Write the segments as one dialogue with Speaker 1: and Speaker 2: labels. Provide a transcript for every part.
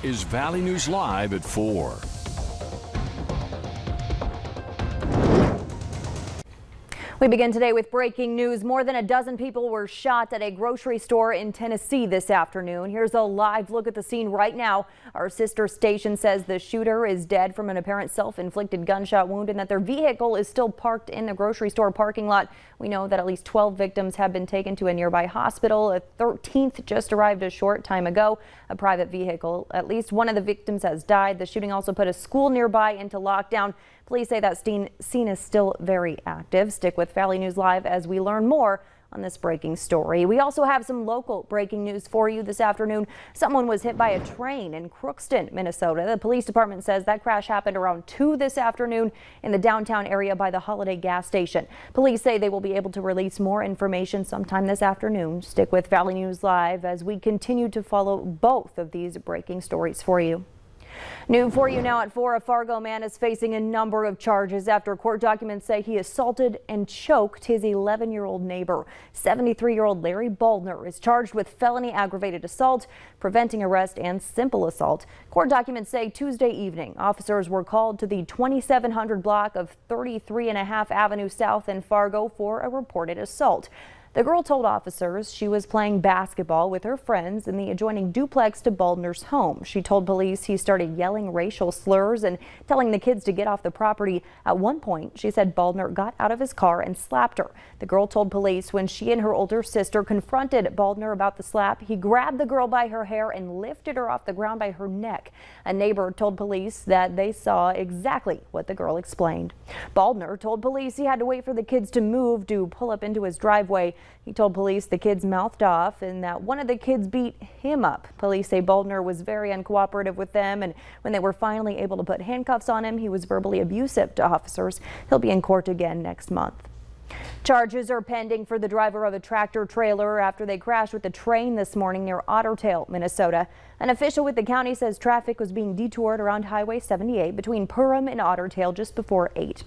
Speaker 1: is Valley News Live at 4.
Speaker 2: We begin today with breaking news. More than a dozen people were shot at a grocery store in Tennessee this afternoon. Here's a live look at the scene right now. Our sister station says the shooter is dead from an apparent self-inflicted gunshot wound and that their vehicle is still parked in the grocery store parking lot. We know that at least 12 victims have been taken to a nearby hospital. A 13th just arrived a short time ago. A private vehicle. At least one of the victims has died. The shooting also put a school nearby into lockdown. Police say that scene is still very active. Stick with Valley News Live as we learn more on this breaking story. We also have some local breaking news for you this afternoon. Someone was hit by a train in Crookston, Minnesota. The police department says that crash happened around 2 this afternoon in the downtown area by the Holiday gas station. Police say they will be able to release more information sometime this afternoon. Stick with Valley News Live as we continue to follow both of these breaking stories for you. New for you now at 4, a Fargo man is facing a number of charges after court documents say he assaulted and choked his 11-year-old neighbor. 73-year-old Larry Baldner is charged with felony aggravated assault, preventing arrest, and simple assault. Court documents say Tuesday evening, officers were called to the 2700 block of 33.5 Avenue South in Fargo for a reported assault. The girl told officers she was playing basketball with her friends in the adjoining duplex to Baldner's home. She told police he started yelling racial slurs and telling the kids to get off the property. At one point, she said Baldner got out of his car and slapped her. The girl told police when she and her older sister confronted Baldner about the slap, he grabbed the girl by her hair and lifted her off the ground by her neck. A neighbor told police that they saw exactly what the girl explained. Baldner told police he had to wait for the kids to move to pull up into his driveway. He told police the kids mouthed off and that one of the kids beat him up. Police say Baldner was very uncooperative with them, and when they were finally able to put handcuffs on him, he was verbally abusive to officers. He'll be in court again next month. Charges are pending for the driver of a tractor trailer after they crashed with a train this morning near Otter Tail, Minnesota. An official with the county says traffic was being detoured around Highway 78 between Perham and Otter Tail just before 8.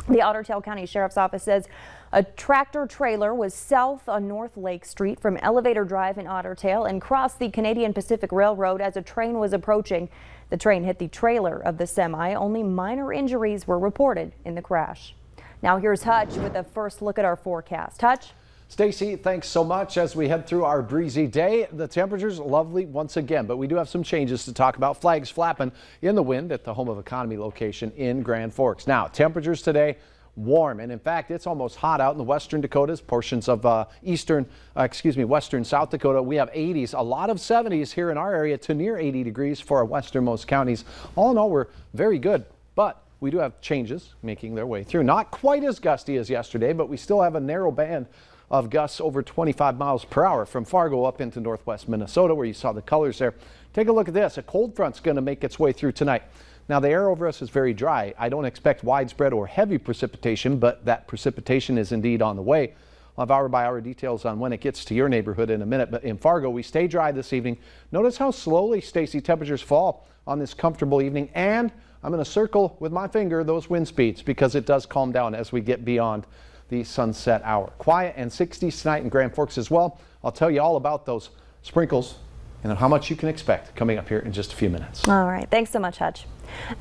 Speaker 2: The Otter Tail County Sheriff's Office says a tractor trailer was south on North Lake Street from Elevator Drive in Otter Tail and crossed the Canadian Pacific Railroad as a train was approaching. The train hit the trailer of the semi. Only minor injuries were reported in the crash. Now here's Hutch with a first look at our forecast. Hutch?
Speaker 3: Stacy, thanks so much. As we head through our breezy day, the temperature's lovely once again, but we do have some changes to talk about. Flags flapping in the wind at the Home of Economy location in Grand Forks. Now, temperatures today warm, and in fact, it's almost hot out in the western Dakotas, portions of western South Dakota. We have 80s, a lot of 70s here in our area to near 80 degrees for our westernmost counties. All in all, we're very good, but we do have changes making their way through. Not quite as gusty as yesterday, but we still have a narrow band of gusts over 25 miles per hour from Fargo up into northwest Minnesota, where you saw the colors there. Take a look at this. A cold front's going to make its way through tonight. Now, the air over us is very dry. I don't expect widespread or heavy precipitation, but that precipitation is indeed on the way. I'll have hour-by-hour details on when it gets to your neighborhood in a minute. But in Fargo, we stay dry this evening. Notice how slowly, Stacy, temperatures fall on this comfortable evening. And I'm going to circle with my finger those wind speeds because it does calm down as we get beyond the sunset hour. Quiet and 60s tonight in Grand Forks as well. I'll tell you all about those sprinkles and how much you can expect coming up here in just a few minutes.
Speaker 2: All right. Thanks so much, Hutch.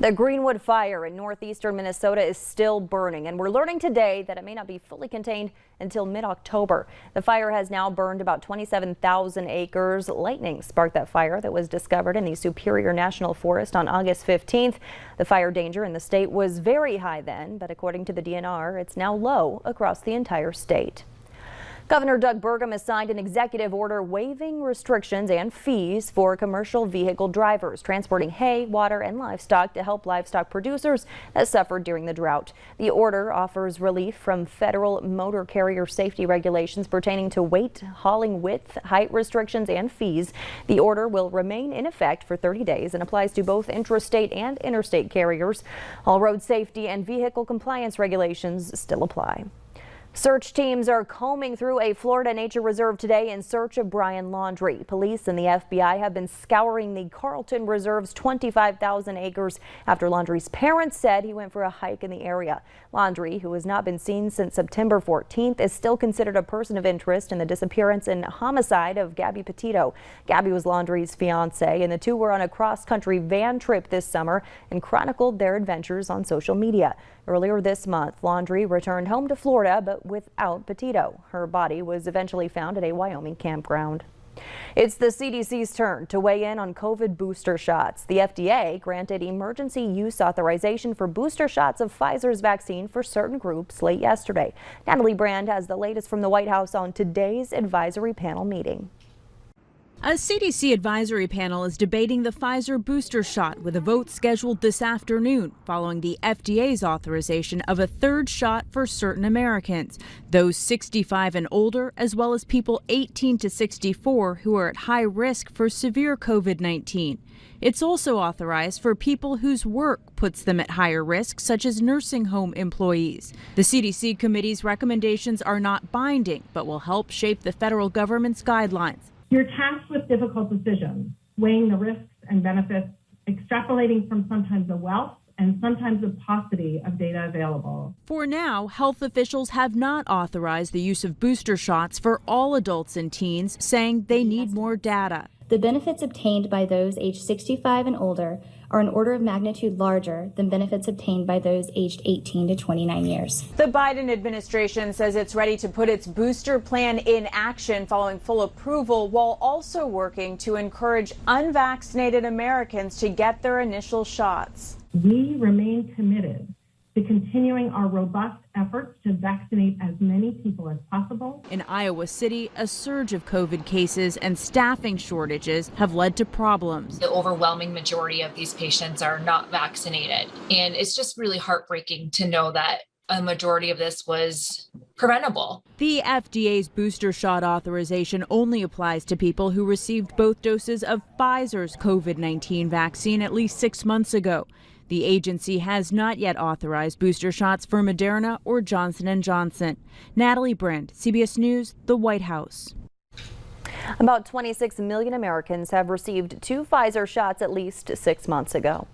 Speaker 2: The Greenwood fire in northeastern Minnesota is still burning, and we're learning today that it may not be fully contained until mid-October. The fire has now burned about 27,000 acres. Lightning sparked that fire that was discovered in the Superior National Forest on August 15th. The fire danger in the state was very high then, but according to the DNR, it's now low across the entire state. Governor Doug Burgum has signed an executive order waiving restrictions and fees for commercial vehicle drivers transporting hay, water, and livestock to help livestock producers that suffered during the drought. The order offers relief from federal motor carrier safety regulations pertaining to weight, hauling width, height restrictions, and fees. The order will remain in effect for 30 days and applies to both intrastate and interstate carriers. All road safety and vehicle compliance regulations still apply. Search teams are combing through a Florida nature reserve today in search of Brian Laundrie. Police and the FBI have been scouring the Carlton Reserve's 25,000 acres after Laundrie's parents said he went for a hike in the area. Laundrie, who has not been seen since September 14th, is still considered a person of interest in the disappearance and homicide of Gabby Petito. Gabby was Laundrie's fiance, and the two were on a cross-country van trip this summer and chronicled their adventures on social media. Earlier this month, Laundrie returned home to Florida, but without Petito. Her body was eventually found at a Wyoming campground. It's the CDC's turn to weigh in on COVID booster shots. The FDA granted emergency use authorization for booster shots of Pfizer's vaccine for certain groups late yesterday. Natalie Brand has the latest from the White House on today's advisory panel meeting.
Speaker 4: A CDC advisory panel is debating the Pfizer booster shot with a vote scheduled this afternoon following the FDA's authorization of a third shot for certain Americans, those 65 and older, as well as people 18 to 64 who are at high risk for severe COVID-19. It's also authorized for people whose work puts them at higher risk, such as nursing home employees. The CDC committee's recommendations are not binding, but will help shape the federal government's guidelines.
Speaker 5: You're tasked with difficult decisions, weighing the risks and benefits, extrapolating from sometimes the wealth and sometimes the paucity of data available.
Speaker 4: For now, health officials have not authorized the use of booster shots for all adults and teens, saying they need more data.
Speaker 6: The benefits obtained by those aged 65 and older are an order of magnitude larger than benefits obtained by those aged 18 to 29 years.
Speaker 7: The Biden administration says it's ready to put its booster plan in action following full approval, while also working to encourage unvaccinated Americans to get their initial shots.
Speaker 5: We remain committed to continuing our robust efforts to vaccinate as many people as possible.
Speaker 4: In Iowa City, a surge of COVID cases and staffing shortages have led to problems.
Speaker 8: The overwhelming majority of these patients are not vaccinated. And it's just really heartbreaking to know that a majority of this was preventable.
Speaker 4: The FDA's booster shot authorization only applies to people who received both doses of Pfizer's COVID-19 vaccine at least 6 months ago. The agency has not yet authorized booster shots for Moderna or Johnson & Johnson. Natalie Brand, CBS News, the White House.
Speaker 2: About 26 million Americans have received 2 Pfizer shots at least 6 months ago.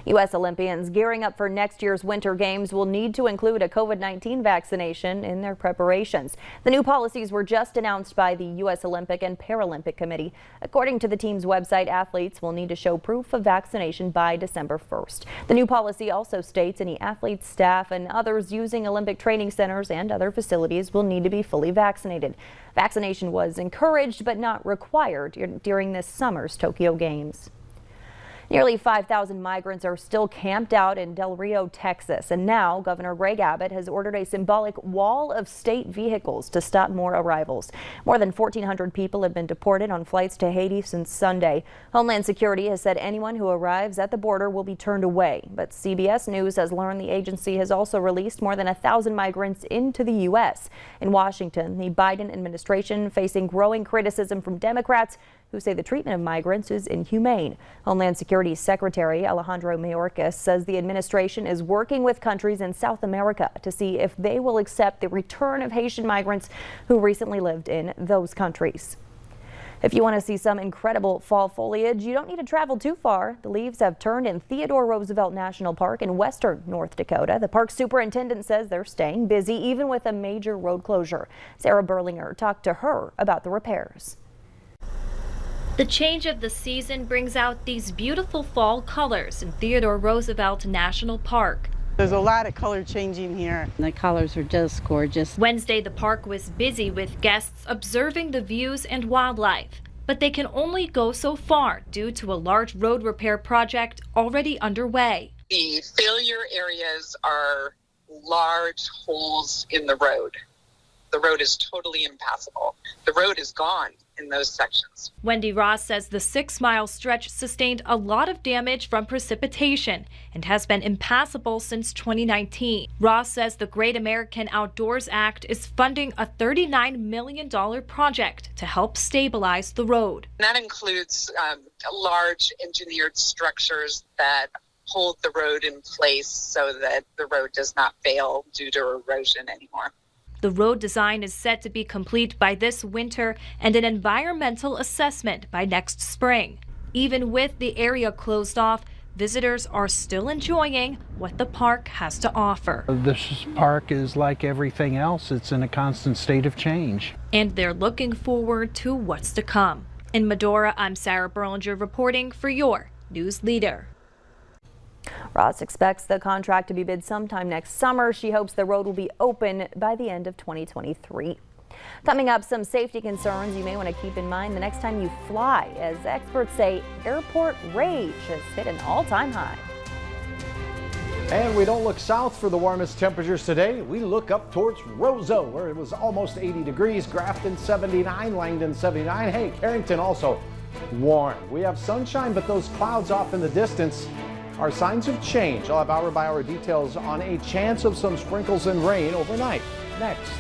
Speaker 2: U.S. Olympians gearing up for next year's Winter Games will need to include a COVID-19 vaccination in their preparations. The new policies were just announced by the U.S. Olympic and Paralympic Committee. According to the team's website, athletes will need to show proof of vaccination by December 1st. The new policy also states any athletes, staff, and others using Olympic training centers and other facilities will need to be fully vaccinated. Vaccination was encouraged but not required during this summer's Tokyo Games. Nearly 5,000 migrants are still camped out in Del Rio, Texas, and now Governor Greg Abbott has ordered a symbolic wall of state vehicles to stop more arrivals. More than 1,400 people have been deported on flights to Haiti since Sunday. Homeland Security has said anyone who arrives at the border will be turned away, but CBS News has learned the agency has also released more than 1,000 migrants into the U.S. In Washington, the Biden administration facing growing criticism from Democrats who say the treatment of migrants is inhumane. Homeland Security Secretary Alejandro Mayorkas says the administration is working with countries in South America to see if they will accept the return of Haitian migrants who recently lived in those countries. If you want to see some incredible fall foliage, you don't need to travel too far. The leaves have turned in Theodore Roosevelt National Park in western North Dakota. The park superintendent says they're staying busy even with a major road closure. Sarah Berlinger talked to her about the repairs.
Speaker 9: The change of the season brings out these beautiful fall colors in Theodore Roosevelt National Park.
Speaker 10: There's a lot of color changing here.
Speaker 11: The colors are just gorgeous.
Speaker 9: Wednesday, the park was busy with guests observing the views and wildlife, but they can only go so far due to a large road repair project already underway.
Speaker 12: The failure areas are large holes in the road. The road is totally impassable. The road is gone in those sections.
Speaker 9: Wendy Ross says the 6-mile stretch sustained a lot of damage from precipitation and has been impassable since 2019. Ross says the Great American Outdoors Act is funding a $39 million project to help stabilize the road.
Speaker 12: And that includes large engineered structures that hold the road in place so that the road does not fail due to erosion anymore.
Speaker 9: The road design is set to be complete by this winter and an environmental assessment by next spring. Even with the area closed off, visitors are still enjoying what the park has to offer.
Speaker 13: This park is like everything else. It's in a constant state of change.
Speaker 9: And they're looking forward to what's to come. In Medora, I'm Sarah Berlinger reporting for your News Leader.
Speaker 2: Ross expects the contract to be bid sometime next summer. She hopes the road will be open by the end of 2023. Coming up, some safety concerns you may want to keep in mind the next time you fly, as experts say airport rage has hit an all-time high.
Speaker 3: And we don't look south for the warmest temperatures today. We look up towards Roseau, where it was almost 80 degrees. Grafton 79, Langdon 79. Hey, Carrington also warm. We have sunshine, but those clouds off in the distance are signs of change. I'll have hour-by-hour details on a chance of some sprinkles and rain overnight. Next.